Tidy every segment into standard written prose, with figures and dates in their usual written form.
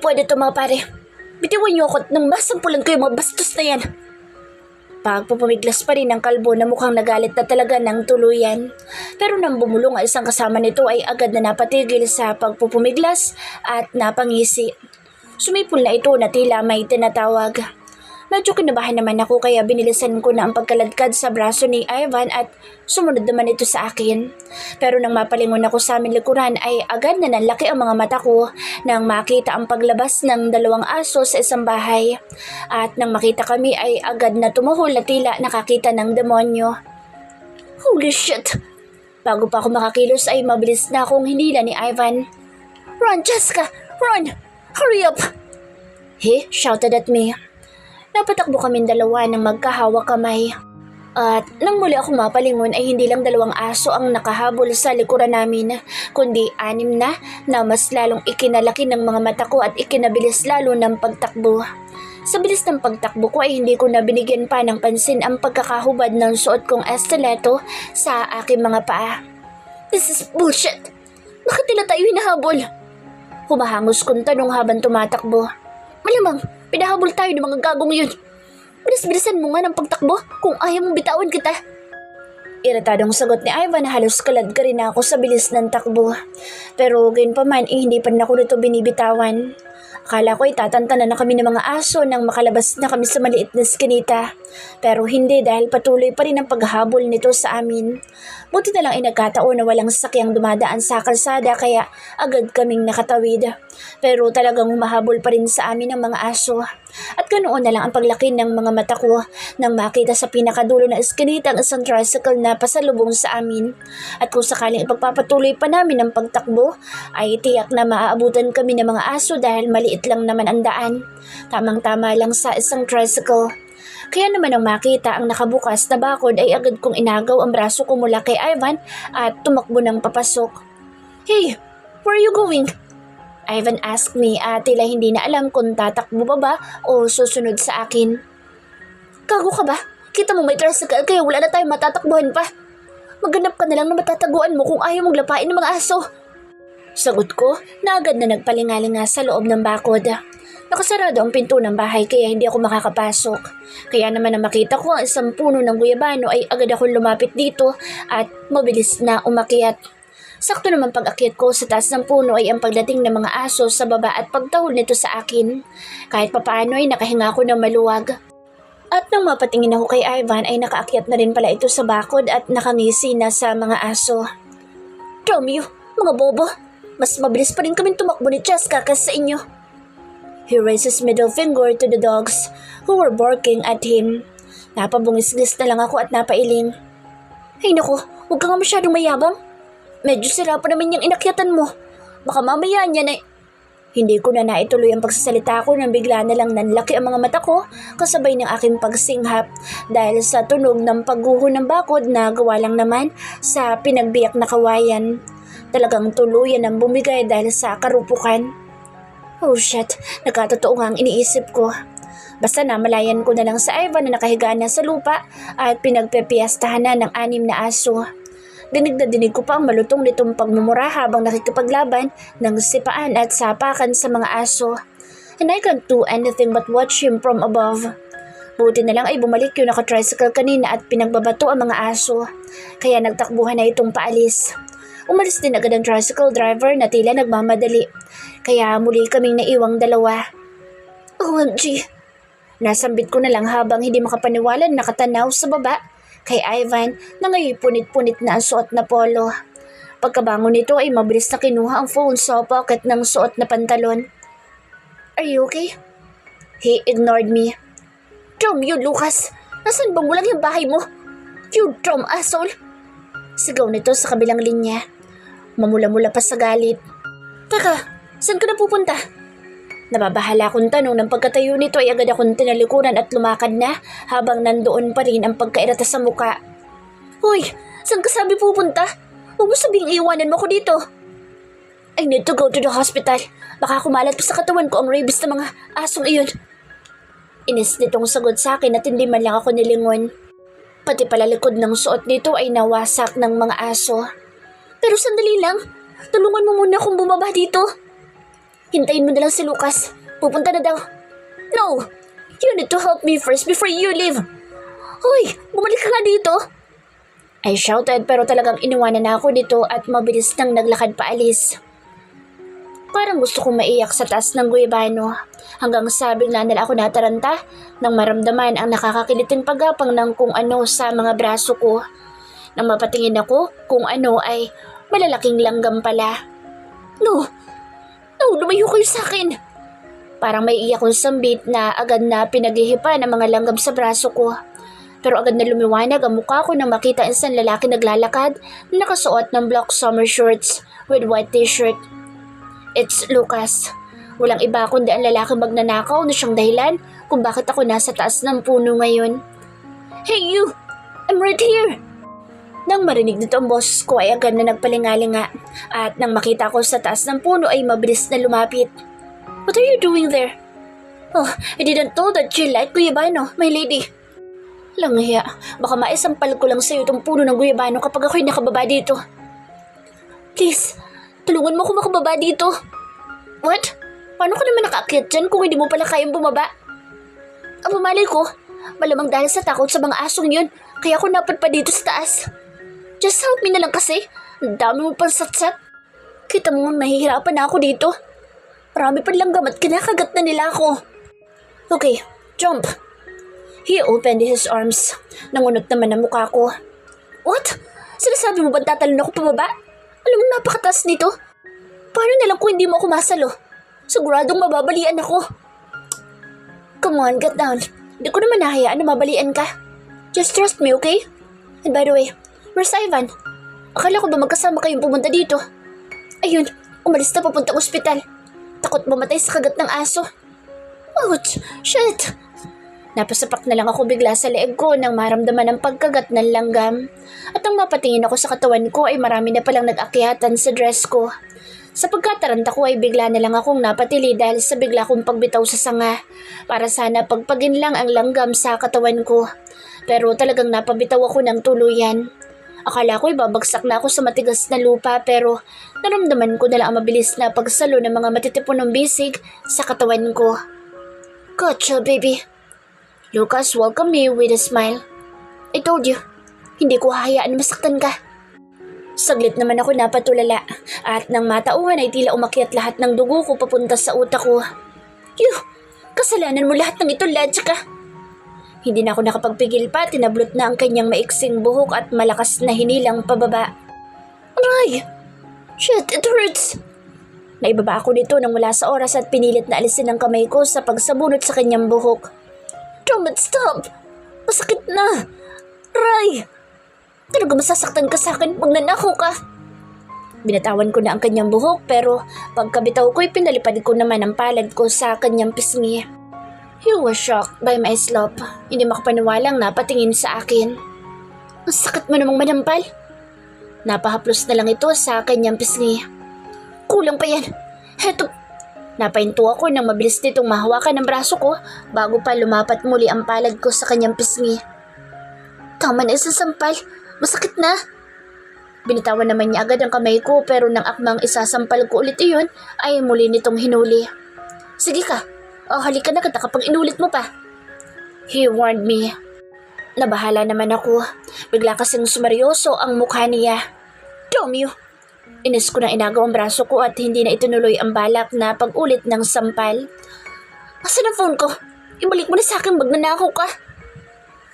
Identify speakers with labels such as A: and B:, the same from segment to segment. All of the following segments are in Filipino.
A: pwede to mga pare. Bitiwan niyo ako nang masampulan ko yung mga bastos na yan. Pagpupumiglas pa rin ang kalbo na mukhang nagalit na talaga ng tuluyan. Pero nang bumulong ang isang kasama nito ay agad na napatigil sa pagpupumiglas at napangisi. Sumipol na ito na tila may tinatawag. Medyo kinabahan naman ako kaya binilisan ko na ang pagkaladkad sa braso ni Ivan at sumunod naman ito sa akin. Pero nang mapalingon ako sa aming likuran ay agad na nanlaki ang mga mata ko nang makita ang paglabas ng dalawang aso sa isang bahay. At nang makita kami ay agad na tumuhol na tila nakakita ng demonyo. Holy shit! Bago pa ako makakilos ay mabilis na akong hinila ni Ivan. Run, Jessica! Run! Hurry up! He shouted at me. Napatakbo kaming dalawa ng magkahawak kamay. At nang muli akong mapalingon ay hindi lang dalawang aso ang nakahabol sa likuran namin, kundi 6 na mas lalong ikinalaki ng mga mata ko at ikinabilis lalo ng pagtakbo. Sa bilis ng pagtakbo ko ay hindi ko na binigyan pa ng pansin ang pagkakahubad ng suot kong estileto sa aking mga paa. This is bullshit! Bakit nila tayo hinahabol? Humahangos kong tanong habang tumatakbo. Malamang, pinahabol tayo ng mga gagong yun. Bilis-bilisan mo nga ng pagtakbo kung ayaw mong bitawan kita. Iritadong sagot ni Ivan na halos kalad ka rin ako sa bilis ng takbo. Pero gayon pa man hindi pa rin ako nito binibitawan. Akala ko ay tatantanan na kami ng mga aso nang makalabas na kami sa maliit na skinita. Pero hindi dahil patuloy pa rin ang paghahabol nito sa amin. Buti na lang ay nagkataon na walang sakyang dumadaan sa kalsada kaya agad kaming nakatawid. Pero talagang humahabol pa rin sa amin ang mga aso. At ganoon na lang ang paglaki ng mga mata ko nang makita sa pinakadulo na eskinita ang isang tricycle na pasalubong sa amin. At kung sakaling ipagpapatuloy pa namin ang pagtakbo, ay tiyak na maaabutan kami ng mga aso dahil maliit lang naman ang daan. Tamang-tama lang sa isang tricycle. Kaya naman nang makita ang nakabukas na bakod ay agad kong inagaw ang braso ko mula kay Ivan at tumakbo ng papasok. Hey, where are you going? Ivan asked me at tila hindi na alam kung tatakbo ba ba o susunod sa akin. Gago ka ba? Kita mo may tricycle kaya wala na tayong matatakbuhan pa. Maghanap ka na lang na matataguan mo kung ayaw mong lapain ng mga aso. Sagot ko na agad na nagpalingalinga sa loob ng bakod. Nakasarado ang pinto ng bahay kaya hindi ako makakapasok. Kaya naman na makita ko ang isang puno ng guyabano ay agad akong lumapit dito at mabilis na umakyat. Sakto naman pag-akyat ko sa taas ng puno ay ang pagdating ng mga aso sa baba at pagtahol nito sa akin. Kahit papaano ay nakahinga ako ng maluwag. At nang mapatingin ako kay Ivan ay nakaakyat na rin pala ito sa bakod at nakangisi na sa mga aso. Romeo, mga bobo, mas mabilis pa rin kaming tumakbo ni Jessica kasi sa inyo. He raised his middle finger to the dogs who were barking at him. Napabungis-gis na lang ako at napailing. Ay naku, huwag ka nga masyadong mayabang. Medyo sira pa naman yung inakyatan mo. Baka mamaya niyan ay... Hindi ko na naituloy ang pagsasalita ko nang bigla na lang nanlaki ang mga mata ko kasabay ng aking pagsinghap dahil sa tunog ng pagguho ng bakod na gawa lang naman sa pinagbiyak na kawayan. Talagang tuluyan ang bumigay dahil sa karupukan. Oh shit, nagkatotoo nga ang iniisip ko. Basta namalayan ko na lang sa Ivan na nakahiga na sa lupa at pinagpepiyastahan na ng 6 na aso. Dinig na dinig ko pa ang malutong nitong pagmumura habang nakikipaglaban ng sipaan at sapakan sa mga aso. And I can't do anything but watch him from above. Buti na lang ay bumalik yung naka-tricycle kanina at pinagbabato ang mga aso. Kaya nagtakbuhan na itong paalis. Umalis din agad ang tricycle driver na tila nagmamadali. Kaya muli kaming naiwang dalawa. OMG! Nasambit ko na lang habang hindi makapaniwala nakatanaw sa baba kay Ivan na ngayon punit-punit na ang suot na polo. Pagkabangon nito ay mabilis na kinuha ang phone sa pocket ng suot na pantalon. Are you okay? He ignored me. Romeo, Lucas! Nasaan bang walang yung bahay mo? You dumb asshole! Sigaw nito sa kabilang linya. Mamula-mula pa sa galit. Teka, saan ka na pupunta? Nababahala akong tanong ng pagkatayo nito ay agad akong tinalikuran at lumakad na habang nandoon pa rin ang pagkairata sa muka. Hoy, saan ka sabi pupunta? Huwag mo sabihing iiwanan mo ko dito. I need to go to the hospital. Baka kumalat pa sa katawan ko ang rabies ng mga asong iyon. Inis nitong sagot sa akin at hindi man lang ako nilingon. Pati pala likod ng suot nito ay nawasak ng mga aso. Pero sandali lang, tulungan mo muna akong bumaba dito. Hintayin mo na lang si Lucas. Pupunta na daw. No! You need to help me first before you leave. Hoy! Bumalik ka nga dito! I shouted pero talagang iniwanan na ako dito at mabilis nang naglakad paalis. Parang gusto kong maiyak sa taas ng guyabano hanggang sa bigla na ako nataranta nang maramdaman ang nakakakiliting paggapang ng kung ano sa mga braso ko. Nang mapatingin ako kung ano ay malalaking langgam pala. No! No! Lumayo kayo sa akin! Parang may iyak kong sambit na agad na pinaghihipa ng mga langgam sa braso ko. Pero agad na lumiwanag ang mukha ko nang makita isang lalaki naglalakad na nakasuot ng black summer shorts with white t-shirt. It's Lucas. Walang iba kundi ang lalaki magnanakaw na siyang dahilan kung bakit ako nasa taas ng puno ngayon. Hey you! I'm right here! Nang marinig nito ang boses ko ay agad na nagpalingalinga at nang makita ko sa taas ng puno ay mabilis na lumapit. What are you doing there? Oh, I didn't know that you like guyabano, my lady. Langhiya, baka maisampal ko lang sa'yo itong puno ng guyabano kapag ako'y nakababa dito. Please, tulungan mo ako makababa dito. What? Paano ka naman nakaakyat dyan kung hindi mo pala kayang bumaba? Ang malay ko, malamang dahil sa takot sa mga asong yun, kaya ako napadpa dito sa taas. Just help me na lang kasi, ang dami mo pang satsat. Kita mo mahihirapan na ako dito. Marami pa lang gamat, kinakagat na nila ako. Okay, jump. He opened his arms. Nangunot naman ang mukha ko. What? Sinasabi mo ba tatalon ako pababa? Alam mo napakataas nito. Paano na lang kung hindi mo ako masalo? Siguradong mababalian ako. Come on, get down. Hindi ko naman nahayaan na mabalian ka. Just trust me, okay? And by the way, where's Ivan? Akala ko ba magkasama kayong pumunta dito? Ayun, umalis na papuntang ospital. Takot mamatay sa kagat ng aso. Ouch! Shit! Napasapak na lang ako bigla sa leeg ko nang maramdaman ang pagkagat ng langgam. At nang mapatingin ako sa katawan ko ay marami na palang nag-akyatan sa dress ko. Sa pagkataranta ko ay bigla na lang akong napatili dahil sa bigla kong pagbitaw sa sanga. Para sana pagpagin lang ang langgam sa katawan ko. Pero talagang napabitaw ako ng tuluyan. Akala ko ibabagsak na ako sa matigas na lupa pero naramdaman ko na lang ang mabilis na pagsalo ng mga matitipon ng bisig sa katawan ko. Gotcha, baby. Lucas welcomed me with a smile. I told you, hindi ko hahayaan na masaktan ka. Saglit naman ako napatulala at nang matauhan ay tila umakyat lahat ng dugo ko papunta sa utak ko. Yuh! Kasalanan mo lahat ng ito, Lajka. Hindi na ako nakapagpigil pa, tinablot na ang kanyang maiksing buhok at malakas na hinilang pababa. Aray! Shit, it hurts! Naibaba ako nito nang wala sa oras at pinilit na alisin ang kamay ko sa pagsabunot sa kanyang buhok. Damn it, stop! Masakit na! Aray! Talaga masasaktan ka sa akin, magnanakaw ka! Binatawan ko na ang kanyang buhok pero pagkabitaw ko'y pinalipad ko naman ang palad ko sa kanyang pisngi. He was shocked by my slope. Hindi makapaniwalang napatingin sa akin. Ang sakit mo namang manampal. Napahaplos na lang ito sa kanyang pisngi. Kulang pa yan. Heto. Napahinto ako nang mabilis nitong mahawakan ng braso ko bago pa lumapat muli ang palad ko sa kanyang pisngi. Tama na isang sampal. Masakit na. Binitawan naman niya agad ang kamay ko pero nang akmang isasampal ko ulit iyon ay muli nitong hinuli. Sige ka. Halika na kita kapag inulit mo pa. He warned me. Nabahala naman ako. Bigla kasing sumeryoso ang mukha niya. Damn you! Inis ko na inagaw ang braso ko at hindi na itinuloy ang balak na pag-ulit ng sampal. Asan ang phone ko? Ibalik mo na sa akin, magnanakaw ka.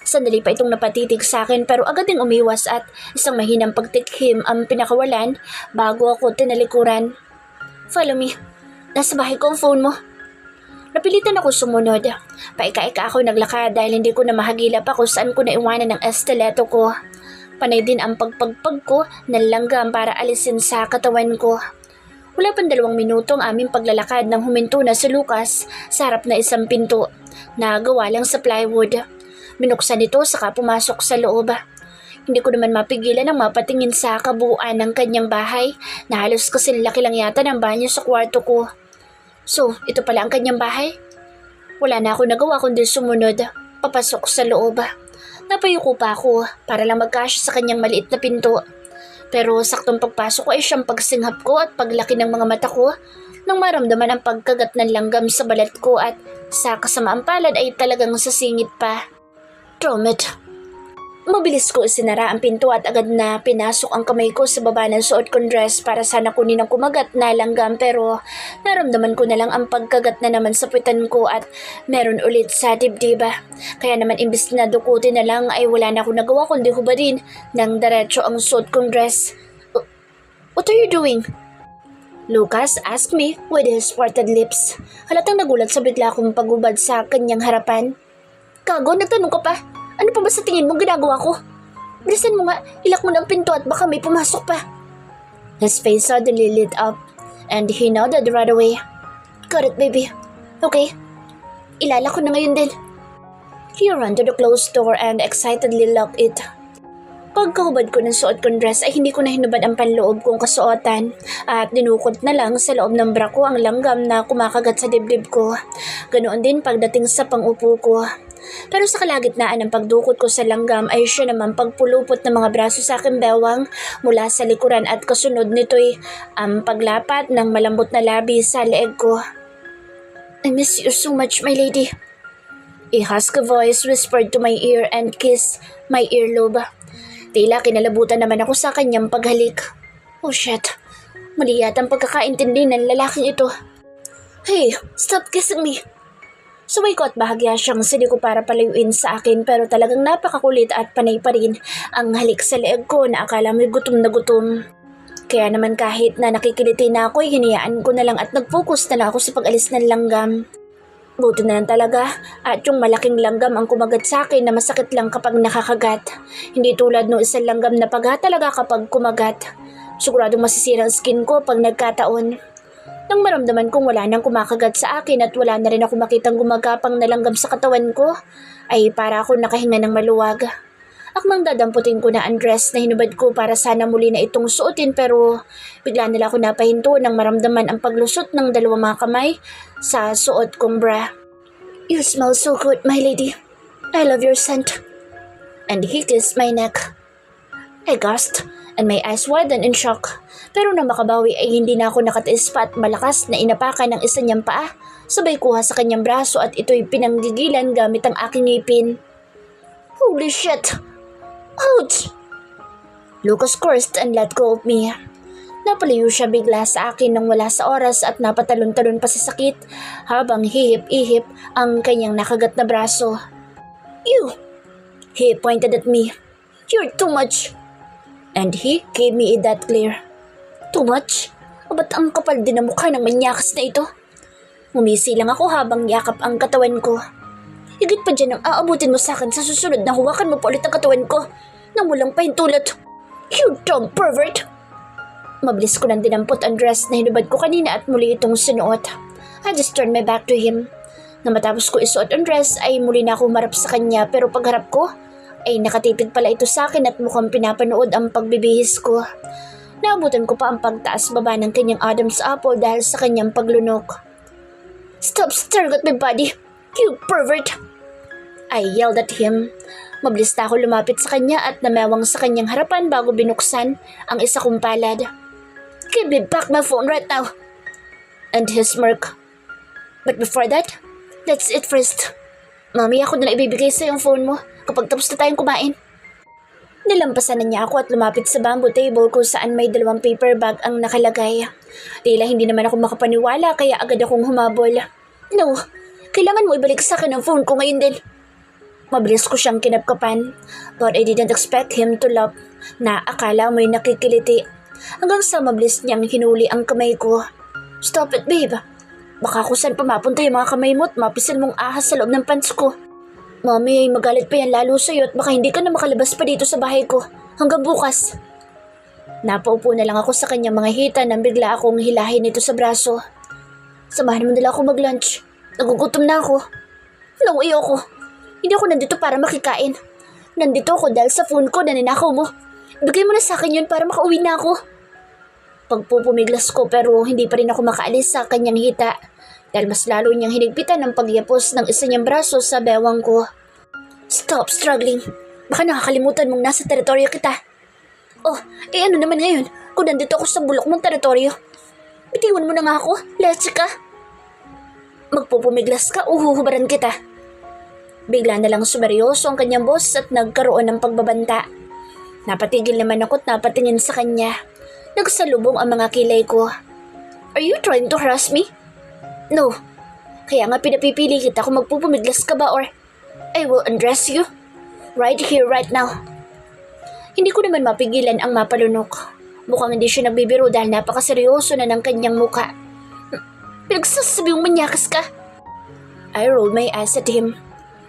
A: Sandali pa itong napatitig sa akin pero agad ding umiwas at isang mahinang pagtikhim ang pinakawalan bago ako tinalikuran. Follow me. Nasa bahay ko ang phone mo. Napilitan ako sumunod. Paika-ika ako naglakad dahil hindi ko na mahagilap kung saan ko naiwanan ng estileto ko. Panay din ang pagpagpag ko ng langgam para alisin sa katawan ko. Wala pang 2 minuto ang aming paglalakad nang huminto na si Lucas sa harap na isang pinto na gawa lang sa plywood. Binuksan ito saka pumasok sa loob. Hindi ko naman mapigilan ang mapatingin sa kabuuan ng kanyang bahay na halos kasing laki lang yata ng banyo sa kwarto ko. So, ito pala ang kanyang bahay? Wala na ako nagawa kundi sumunod, papasok sa loob. Napayuko pa ako para lang magkasya sa kanyang maliit na pinto. Pero saktong pagpasok ko ay siyang pagsinghap ko at paglaki ng mga mata ko, Nang maramdaman ang pagkagat ng langgam sa balat ko at sa kasamaang palad ay talagang sasingit pa. Damn it. Mabilis ko isinara ang pinto at agad na pinasok ang kamay ko sa baba ng suot kong dress para sana kunin ang kumagat na langgam, pero naramdaman ko na lang ang pagkagat na naman sa puwitan ko at meron ulit sa dibdiba. Kaya naman imbis na dukutin na lang ay wala na ako nagawa kundi hubadin ng diretso ang suot kong dress. What are you doing? Lucas asked me with his parted lips. Halatang nagulat sa bigla kong paghubad sa kanyang harapan. Gago, nagtanong ka pa? Ano pa ba sa tingin mo ginagawa ko? Bilisan mo nga, ilak mo ng pinto at baka may pumasok pa. His face suddenly lit up and he nodded right away. Got it, baby. Okay. Ilala ko na ngayon din. He ran to the closed door and excitedly locked it. Pagkahubad ko ng suot kong dress ay hindi ko na hinubad ang panloob kong kasuotan at dinukot na lang sa loob ng bra ko ang langgam na kumakagat sa dibdib ko. Ganoon din pagdating sa pangupo ko. Pero sa kalagitnaan ng pagdukot ko sa langgam ay siya naman pagpulupot ng mga braso sa aking bewang mula sa likuran at kasunod nito'y ang paglapat ng malambot na labi sa leeg ko. I miss you so much, my lady. A husky voice whispered to my ear and kissed my earlobe. Tila kinalabutan naman ako sa kanyang paghalik. Oh shit, mali yata ang pagkakaintindi ng lalaking ito. Hey, stop kissing me. Sumay ko at bahagya siyang siliko para palayuin sa akin, pero talagang napakakulit at panay pa rin ang halik sa leeg ko na akala mo'y gutom na gutom. Kaya naman kahit na nakikiliti na ako ay hinayaan ko na lang at nag-focus na lang ako sa pag-alis ng langgam. Buti na lang talaga at yung malaking langgam ang kumagat sa akin na masakit lang kapag nakakagat. Hindi tulad ng isang langgam na paga talaga kapag kumagat. Siguradong masisira ang skin ko pag nagkataon. Nang maramdaman kong wala nang kumakagat sa akin at wala na rin ako makitang gumagapang na langgam sa katawan ko, ay para ako nakahinga ng maluwag. Akmang dadamputin ko na ang dress na hinubad ko para sana muli na itong suotin, pero bigla nila ako napahinto nang maramdaman ang paglusot ng dalawang mga kamay sa suot kong bra. You smell so good, my lady. I love your scent. And he kissed my neck. I gasped and my eyes widened in shock. Pero nang makabawi ay hindi na ako nakatiis pa at malakas na inapakan ng isa niyang paa, sabay kuha sa kanyang braso at ito'y pinanggigilan gamit ang aking ngipin. Holy shit! Ouch! Lucas cursed and let go of me. Napalayo siya bigla sa akin nang wala sa oras at napatalon-talon pa sa sakit habang hihip-ihip ang kanyang nakagat na braso. You! He pointed at me. You're too much! And he gave me that glare. Too much? O ba't ang kapal din ang mukha ng manyakas na ito? Umisi lang ako habang yakap ang katawan ko. Higit pa dyan ang aabutin mo sa akin sa susunod na huwakan mo pa ulit ang katawan ko nang walang pahintulot. You dumb pervert! Mabilis ko nang dinampot ang dress na hinubad ko kanina at muli itong sinuot. I just turned my back to him. Na matapos ko isuot ang dress ay muli na ako humarap sa kanya, pero pagharap ko ay nakatipid pala ito sa akin at mukhang pinapanood ang pagbibihis ko. Naabutan ko pa ang pagtaas baba ng kanyang Adam's apple dahil sa kanyang paglunok. Stop staring at my body, you pervert! I yelled at him. Mabilis na ako lumapit sa kanya at namewang sa kanyang harapan bago binuksan ang isa kong palad. Give me back my phone right now! And he smirked. But before that, that's it first. Mami, ako na lang ibibigay sa yung phone mo kapag tapos na tayong kumain. Nilampasan na niya ako at lumapit sa bamboo table kung saan may 2 paper bag ang nakalagay. Tila hindi naman ako makapaniwala kaya agad akong humabol. No, kailangan mo ibalik sa akin ang phone ko ngayon din. Mabilis ko siyang kinapkapan, but I didn't expect him to laugh na akala mo'y nakikiliti. Hanggang sa mabilis niyang hinuli ang kamay ko. Stop it, babe. Baka kung saan pa mapunta yung mga kamay mo at mapisil mong ahas sa loob ng pants ko. Mami, magalit pa yan lalo sa'yo at baka hindi ka na makalabas pa dito sa bahay ko hanggang bukas. Napaupo na lang ako sa kanyang mga hita nang bigla akong hilahin ito sa braso. Samahan mo nila ako mag-lunch. Nagugutom na ako. No, ayoko. Hindi ako nandito para makikain. Nandito ako dahil sa phone ko na ninakaw mo. Bigay mo na sa akin yun para makauwi na ako. Pagpupumiglas ko pero hindi pa rin ako makaalis sa kanyang hita. Dahil mas lalo niyang hinigpitan ang pagyapos ng isa niyang braso sa bewang ko. Stop struggling. Baka nakakalimutan mong nasa teritoryo kita. Oh, ano naman ngayon kung nandito ako sa bulok mong teritoryo? Bitiwan mo na nga ako, leche ka. Magpupumiglas ka o huhubaran kita. Bigla na lang sumeryoso ang kanyang boss at nagkaroon ng pagbabanta. Napatigil naman ako at napatingin sa kanya. Nagsalubong ang mga kilay ko. Are you trying to harass me? No. Kaya nga pinapipili kita kung magpupumiglas ka ba or I will undress you. Right here, right now. Hindi ko naman mapigilan ang mapalunok. Mukhang hindi siya nagbibiro dahil napakaseryoso na ng kanyang muka. Pinagsasabi mong manyakas ka. I rolled my eyes at him.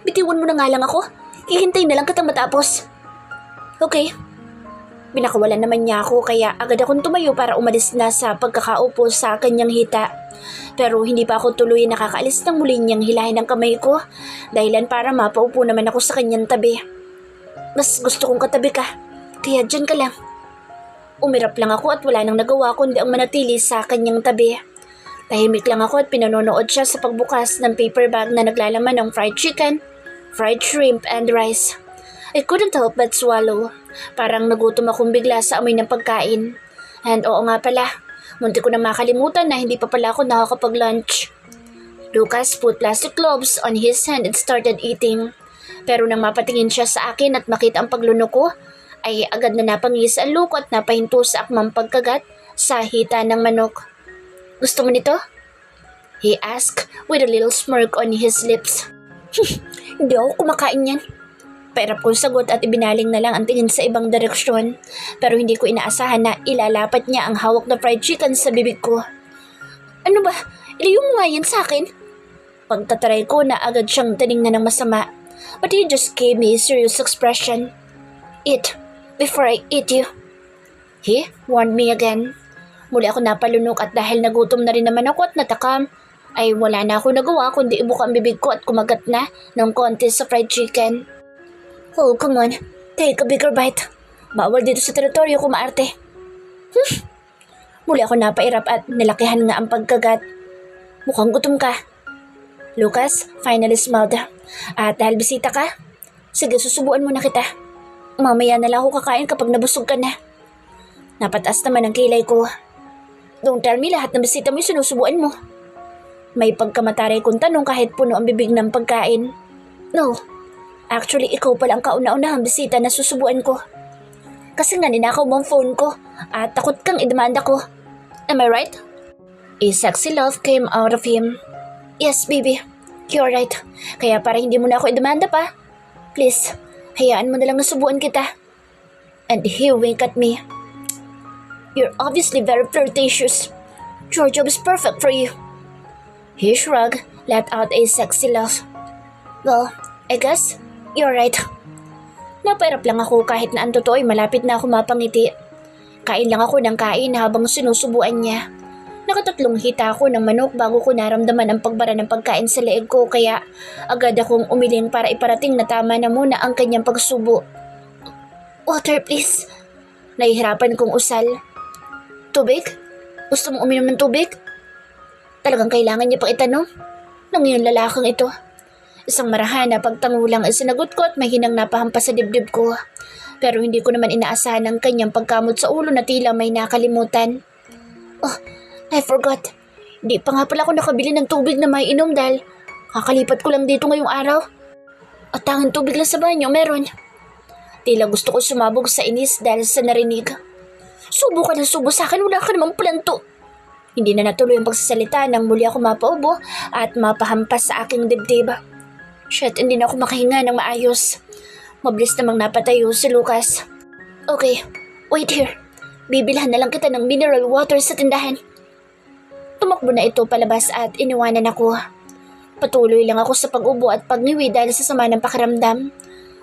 A: Bitiwan mo na nga lang ako. Hihintay na lang kitang matapos. Okay. Binakawalan naman niya ako kaya agad akong tumayo para umalis na sa pagkakaupo sa kanyang hita. Pero hindi pa ako tuloy nakakaalis nang muli niyang hilahin ang kamay ko. Dahilan para mapaupo naman ako sa kanyang tabi. Mas gusto kong katabi ka. Kaya dyan ka lang. Umirap lang ako at wala nang nagawa kundi ang manatili sa kanyang tabi. Tahimik lang ako at pinanonood siya sa pagbukas ng paper bag na naglalaman ng fried chicken, fried shrimp and rice. I couldn't help but swallow. Parang nagutom akong bigla sa amoy ng pagkain. And oo nga pala, munti ko na makalimutan na hindi pa pala ako nakakapag-lunch. Lucas put plastic gloves on his hand and started eating. Pero nang mapatingin siya sa akin at makita ang paglunok ko, ay agad na napangis ang luko at napahinto sa akmang pagkagat sa hita ng manok. Gusto mo nito? He asked with a little smirk on his lips. Hindi ako kumakain yan. Pairap kong sagot at ibinaling na lang ang tingin sa ibang direksyon. Pero hindi ko inaasahan na ilalapat niya ang hawak na fried chicken sa bibig ko. Ano ba? Ilayo mo nga yan sa akin. Pagtataray ko na agad siyang tinignan ng masama. But he just gave me a serious expression. Eat before I eat you. He warned me again. Muli ako napalunok at dahil nagutom na rin naman ako at natakam, ay wala na ako nagawa kundi ibuka ang bibig ko at kumagat na ng konti sa fried chicken. Oh, come on. Take a bigger bite. Bawal dito sa teritoryo ko maarte. Muli ako napairap at nilakihan nga ang pagkagat. Mukhang gutom ka. Lucas finally smiled. At dahil bisita ka, sige susubuan mo na kita. Mamaya na lang ako kakain kapag nabusog ka na. Napataas naman ang kilay ko. Don't tell me lahat ng bisita mo sinusubuan mo. May pagkamataray kong tanong kahit puno ang bibig ng pagkain. No. Actually, ikaw pala ang kauna-unahang bisita na susubuan ko. Kasi nga ninakaw mo ang phone ko at takot kang idemanda ko. Am I right? A sexy laugh came out of him. Yes, baby. You're right. Kaya para hindi mo na ako idemanda pa, please, hayaan mo na lang na subuan kita. And he winked at me. You're obviously very flirtatious. Your job is perfect for you. He shrugged, let out a sexy laugh. Well, I guess you're right. Napairap lang ako kahit na ang totoo ay malapit na ako mapangiti. Kain lang ako ng kain habang sinusubuan niya. Nakatatlong hita ako ng manok bago ko naramdaman ang pagbara ng pagkain sa leeg ko kaya agad akong umiling para iparating na tama na muna ang kanyang pagsubo. Water please. Nahihirapan kong usal. Tubig? Gusto mong uminom ng tubig? Talagang kailangan niya pang itanong ng iyong lalakang ito. Isang marahan na pagtangulang ay sinagot ko at mahinang napahampas sa dibdib ko. Pero hindi ko naman inaasahan ang kanyang pagkamot sa ulo na tila may nakalimutan. Oh, I forgot. Di pa nga pala ako nakabili ng tubig na may inom dahil kakalipat ko lang dito ngayong araw. At tanging tubig lang sa banyo meron. Tila gusto ko sumabog sa inis dahil sa narinig. Subo ka ng subo sa akin, wala ka namang planto. Hindi na natuloy ang pagsasalita nang muli ako mapaubo at mapahampas sa aking dibdib. Shit, hindi na ako makahinga ng maayos. Mabilis namang napatayo si Lucas. Okay, wait here. Bibilhan na lang kita ng mineral water sa tindahan. Tumakbo na ito palabas at iniwanan ako. Patuloy lang ako sa pag-ubo at pagniwi dahil sa sama ng pakiramdam.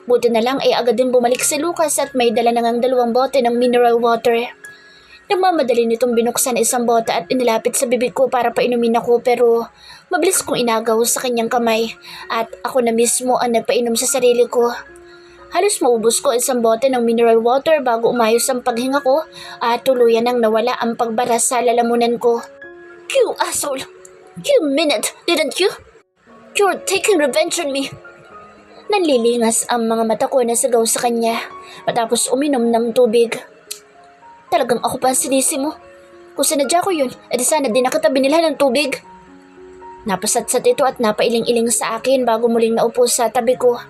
A: Buti na lang ay agad din bumalik si Lucas at may dala na ngang 2 bote ng mineral water. Nagmamadali nitong binuksan isang bote at inilapit sa bibig ko para painumin ako pero mabilis kong inagaw sa kanyang kamay at ako na mismo ang nagpainom sa sarili ko. Halos maubos ko isang bote ng mineral water bago umayos ang paghinga ko at tuluyan nang nawala ang pagbara sa lalamunan ko. You asshole! You mean it, didn't you? You're taking revenge on me! Nanlilingas ang mga mata ko na sigaw sa kanya matapos uminom ng tubig. Talagang ako pa ang sinisi mo. Kung sinadya ko yun, edi sana din nakatabi nila ng tubig. Napasatsat ito at napailing-iling sa akin bago muling naupo sa tabi ko.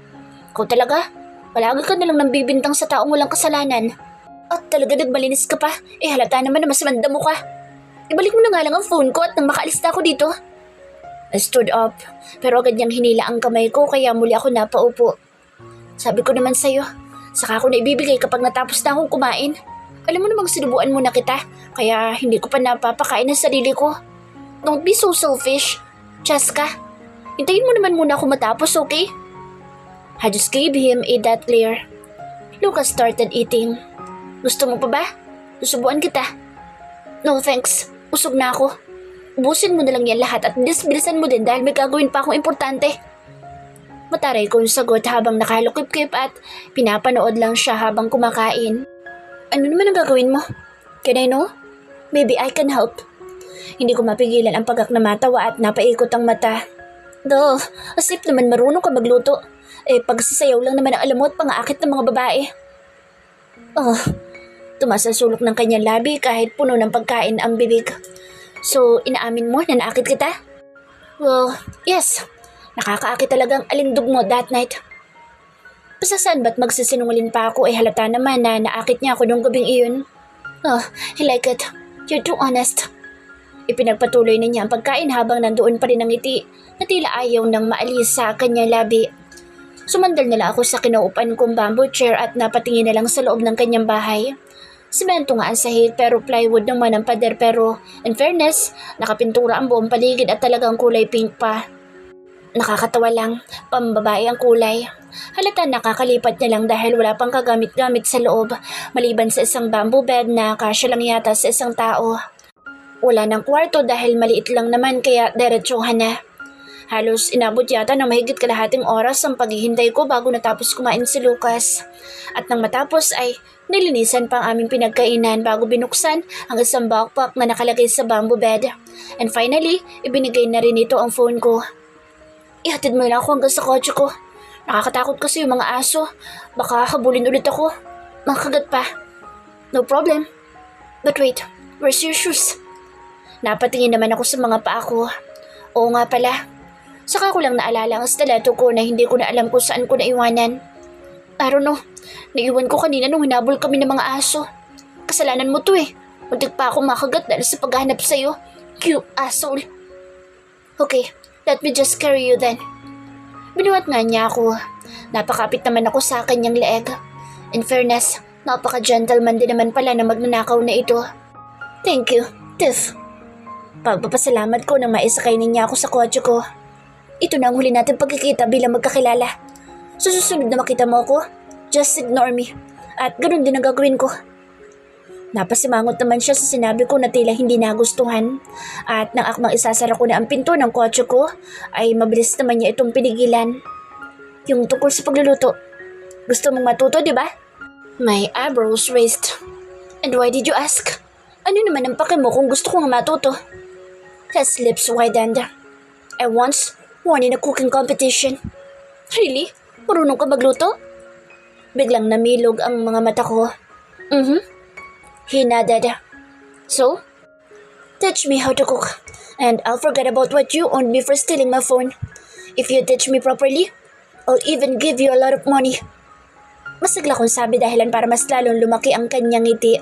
A: Ikaw talaga? Palagi ka nalang nambibintang sa taong walang kasalanan. At talaga nagmalinis ka pa, halata naman na mas manda mo ka. Ibalik mo na nga lang ang phone ko at nang makaalis na ako dito. I stood up, pero agad niyang hinila ang kamay ko kaya muli ako napaupo. Sabi ko naman sa'yo, saka ako na ibibigay kapag natapos na akong kumain. Alam mo namang sinubuan mo na kita, kaya hindi ko pa napapakain ang sarili ko. Don't be so selfish, Chaska. Hintayin mo naman muna ako matapos, okay? I just gave him a that glare. Lucas started eating. Gusto mo pa ba? Susubuan kita. No thanks, usog na ako. Ubusin mo na lang yan lahat at bilisan mo din dahil may gagawin pa akong importante. Mataray ko yung sagot habang nakalukip-kip at pinapanood lang siya habang kumakain. Ano naman ang gagawin mo? Can I know? Maybe I can help. Hindi ko mapigilan ang pagak na matawa at napaikot ang mata. Duh, as if naman marunong ka magluto. Pagsasayaw lang naman ang alam mo at pangaakit ng mga babae. Oh, tumaas ang sulok ng kanyang labi kahit puno ng pagkain ang bibig. So, inaamin mo na naakit kita? Well, yes. Nakakaakit talagang alindog mo that night. Basta saan ba't magsisinungaling pa ako halata naman na naakit niya ako nung gabing iyon. Oh, I like it. You're too honest. Ipinagpatuloy na niya ang pagkain habang nandoon pa rin ang ngiti na tila ayaw nang maalis sa kanyang labi. Sumandal na lang ako sa kinaupan kong bamboo chair at napatingin na lang sa loob ng kanyang bahay. Semento nga ang sahig pero plywood naman ang pader pero in fairness, nakapintura ang buong paligid at talagang kulay pink pa. Nakakatawa lang, pambabae ang kulay. Halata nakakalipat niya lang dahil wala pang kagamit-gamit sa loob maliban sa isang bamboo bed na kasya lang yata sa isang tao. Wala ng kwarto dahil maliit lang naman kaya diretsuhan na. Halos inabot yata ng mahigit kalahating oras ang paghihintay ko bago natapos kumain si Lucas. At nang matapos ay nilinisan pa ang aming pinagkainan bago binuksan ang isang backpack na nakalagay sa bamboo bed. And finally, ibinigay na rin ito ang phone ko. Ihatid mo lang ako hanggang sa kotse ko. Nakakatakot kasi yung mga aso. Baka habulin ulit ako. Makagat pa. No problem. But wait, where's your shoes? Napatingin naman ako sa mga paa ko. Oo nga pala. Saka ko lang naalala ang stiletto ko na hindi ko na alam kung saan ko naiwanan. I don't know. Naiwan ko kanina nung hinabol kami ng mga aso. Kasalanan mo to Muntik pa ako makagat dahil sa paghahanap sa'yo. Cute asshole. Okay, let me just carry you then. Binuhat nga niya ako. Napakapit naman ako sa kanyang leeg. In fairness, napaka-gentleman din naman pala na magnanakaw na ito. Thank you, Tiff. Pagpapasalamat ko nang maisakainin niya ako sa kotse ko. Ito na ang huli natin pagkikita bilang magkakilala. Sa susunod na makita mo ako, just ignore me. At ganoon din ang gagawin ko. Napasimangot naman siya sa sinabi ko na tila hindi nagustuhan. At nang akmang isasara ko na ang pinto ng kotse ko, ay mabilis naman niya itong pinigilan. Yung tungkol sa pagluluto. Gusto mong matuto, di ba? My eyebrows raised. And why did you ask? Ano naman ang pake mo kung gusto ko nga matuto? His lips widened. I once won in a cooking competition. Really? Marunong ka magluto? Biglang namilog ang mga mata ko. He nodded. So? Teach me how to cook, and I'll forget about what you owed me for stealing my phone. If you teach me properly, I'll even give you a lot of money. Masigla kong sabi dahilan para mas lalong lumaki ang kanyang ngiti.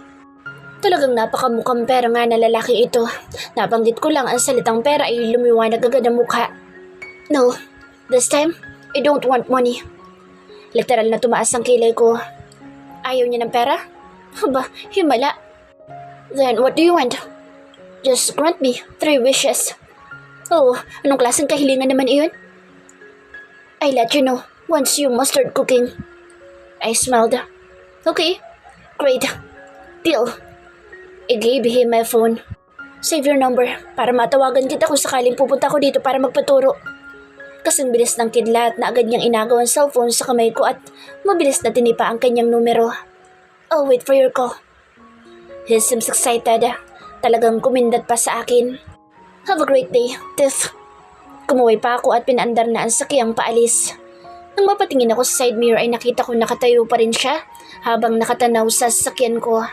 A: Talagang napakamukhang pera nga na lalaki ito. Nabanggit ko lang ang salitang pera ay lumiwanag agad ang mukha. No, this time, I don't want money. Literal na tumaas ang kilay ko. Ayaw niya ng pera? Aba, himala. Then what do you want? Just grant me 3 wishes. Oh, anong klaseng kahilingan naman iyon? I'll let you know once you start cooking. I smiled. Okay, great. Deal. I gave him my phone. Save your number para matawagan kita kung sakaling pupunta ko dito para magpaturo. Kasing bilis ng kidlat na agad niyang inagaw ang cellphone sa kamay ko at mabilis na tinipa ang kanyang numero. I'll wait for your call. He seems excited. Talagang kumindat pa sa akin. Have a great day, Tiff. Kumuwi pa ako at pinaandar na ang sakyang paalis. Nang mapatingin ako sa side mirror ay nakita ko nakatayo pa rin siya habang nakatanaw sa sasakyan ko.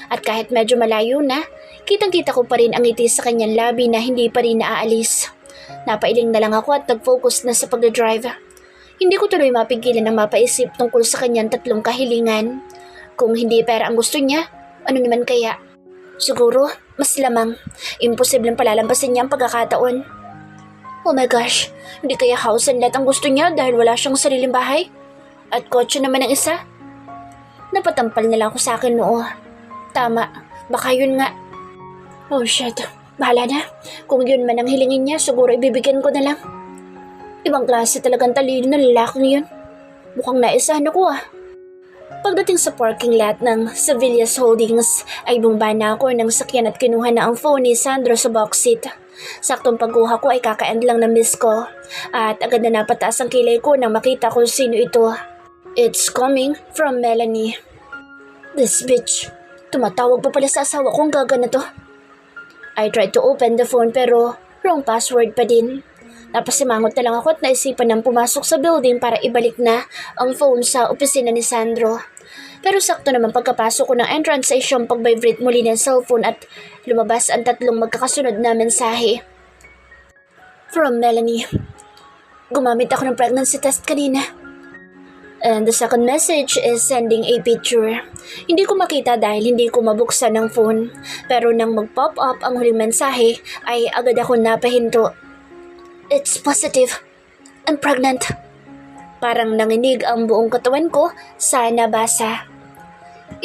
A: At kahit medyo malayo na, kitang-kita ko pa rin ang ngiti sa kanyang labi na hindi pa rin naaalis. Napailing na lang ako at nag-focus na sa pagdadrive. Hindi ko tuloy mapigilan ang mapaisip tungkol sa kanyang 3 kahilingan. Kung hindi pera ang gusto niya, ano naman kaya? Siguro, mas lamang. Imposibleng palalampasin niya ang pagkakataon. Oh my gosh, hindi kaya house and lot ang gusto niya dahil wala siyang sariling bahay? At kotse naman ang isa? Napatampal na lang ako sa akin noo. Tama, baka yun nga. Oh shit, bahala na. Kung yun man ang hilingin niya, siguro ibibigyan ko na lang. Ibang klase talagang talino na lalaking yun. Mukhang naisahan ako ah. Pagdating sa parking lot ng Sevillas Holdings ay bumaba na ako ng sakyan at kinuha na ang phone ni Sandro sa box seat. Saktong pagkuha ko ay kaka-end lang ng miss ko at agad na napataas ang kilay ko nang makita kung sino ito. It's coming from Melanie. This bitch. Tumatawag pa pala sa asawa kong gaga na to. I tried to open the phone pero wrong password pa din. Napasimangot na lang ako at naisipan ng pumasok sa building para ibalik na ang phone sa opisina ni Sandro. Pero sakto naman pagkapasok ko ng entrance ay siyang pag-vibrate muli ng cellphone at lumabas ang 3 magkakasunod na mensahe. From Melanie. Gumamit ako ng pregnancy test kanina. And the second message is sending a picture. Hindi ko makita dahil hindi ko mabuksan ng phone. Pero nang mag-pop up ang huling mensahe ay agad ako napahinto. It's positive. I'm pregnant. Parang nanginig ang buong katawan ko sa nabasa.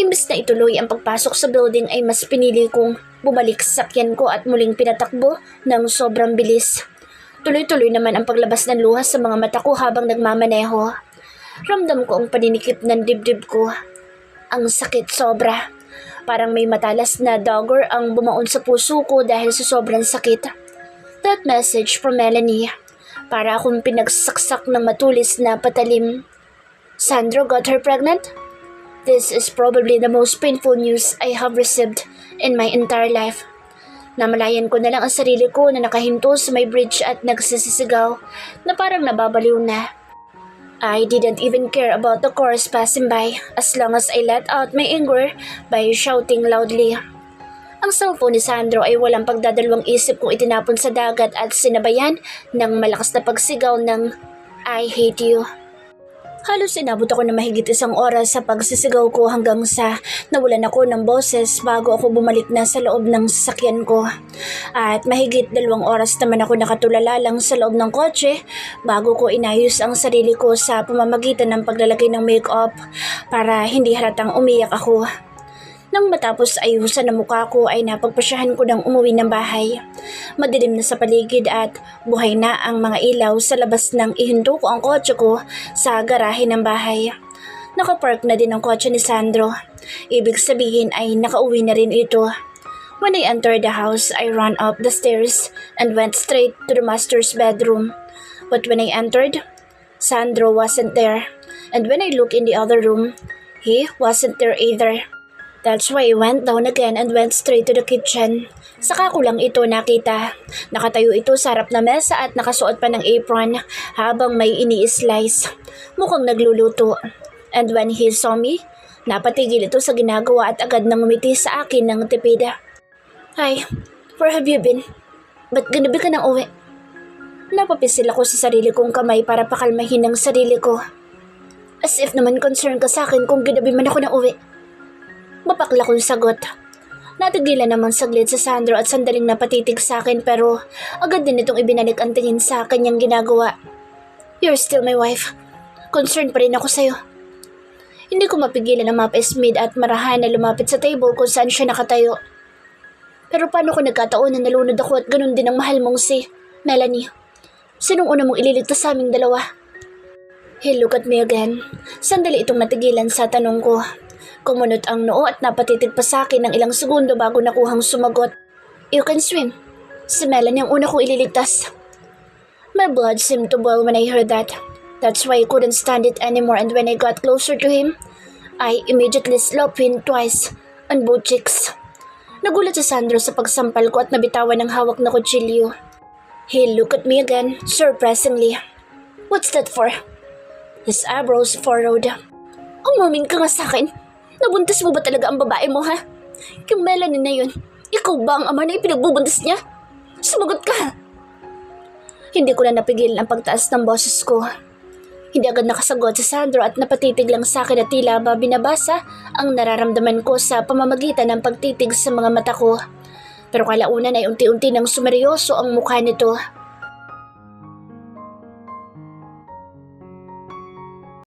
A: Imbes na ituloy ang pagpasok sa building ay mas pinili kong bumalik sa sakyan ko at muling pinatakbo ng sobrang bilis. Tuloy-tuloy naman ang paglabas ng luha sa mga mata ko habang nagmamaneho. Ramdam ko ang paninikip ng dibdib ko. Ang sakit sobra. Parang may matalas na dagger ang bumaon sa puso ko dahil sa sobrang sakit. That message from Melanie. Para akong pinagsaksak ng matulis na patalim. Sandro got her pregnant? This is probably the most painful news I have received in my entire life. Namalayan ko na lang ang sarili ko na nakahinto sa may bridge at nagsisisigaw na parang nababaliw na. I didn't even care about the cars passing by as long as I let out my anger by shouting loudly. Ang cellphone ni Sandro ay walang pagdadalawang isip kung itinapon sa dagat at sinabayan ng malakas na pagsigaw ng I hate you. Halos inabot ako ng mahigit 1 oras sa pagsisigaw ko hanggang sa nawalan ako ng boses bago ako bumalik na sa loob ng sasakyan ko. At mahigit 2 oras naman ako nakatulala lang sa loob ng kotse bago ko inayos ang sarili ko sa pamamagitan ng paglalagay ng makeup para hindi halatang umiyak ako. Nang matapos ayusan ang mukha ko ay napagpasyahan ko ng umuwi ng bahay. Madilim na sa paligid at buhay na ang mga ilaw sa labas ng ihinto ko ang kotse ko sa garahe ng bahay. Nakapark na din ang kotse ni Sandro. Ibig sabihin ay nakauwi na rin ito. When I entered the house, I ran up the stairs and went straight to the master's bedroom. But when I entered, Sandro wasn't there. And when I looked in the other room, he wasn't there either. That's why I went down again and went straight to the kitchen. Saka ko lang ito nakita. Nakatayo ito sa harap na mesa at nakasuot pa ng apron habang may ini-slice. Mukhang nagluluto. And when he saw me, napatigil ito sa ginagawa at agad nang umiti sa akin ng tipida. Hi, where have you been? Ba't ganabi ka nang uwi? Napapisil ako sa sarili kong kamay para pakalmahin ang sarili ko. As if naman concern ka sa akin kung ginabi man ako nang uwi. Mapakla kong sagot. Natigilan naman saglit sa Sandro at sandaling napatitig sa akin pero agad din itong ibinalik ang tingin sa kanyang ginagawa. You're still my wife. Concerned pa rin ako sa'yo. Hindi ko mapigilan ang mapa-smid at marahan na lumapit sa table kung saan siya nakatayo. Pero paano ko nagkataon na nalunod ako at ganun din ang mahal mong si Melanie? Sinong una mong ililigtas sa aming dalawa? He looked at me again. Sandali itong natigilan sa tanong ko. Kumunot ang noo at napatitig pa sa akin ng ilang segundo bago nakuhang sumagot. You can swim. Si Melanie ang una kong ililigtas. My blood seemed to boil when I heard that. That's why I couldn't stand it anymore and when I got closer to him, I immediately slapped him twice on both cheeks. Nagulat si Sandro sa pagsampal ko at nabitawan ng hawak na kutsilyo. He looked at me again, surprisingly. What's that for? His eyebrows furrowed. Umamin ka nga sa akin. Nabuntis mo ba talaga ang babae mo, ha? Yung Melanie na yun, ikaw ba ang ama na ipinagbubuntis niya? Sumagot ka! Hindi ko na napigilan ang pagtaas ng boses ko. Hindi agad nakasagot si Sandro at napatitig lang sa akin at tila ba binabasa ang nararamdaman ko sa pamamagitan ng pagtitig sa mga mata ko. Pero kalaunan ay unti-unti nang sumeryoso ang mukha nito.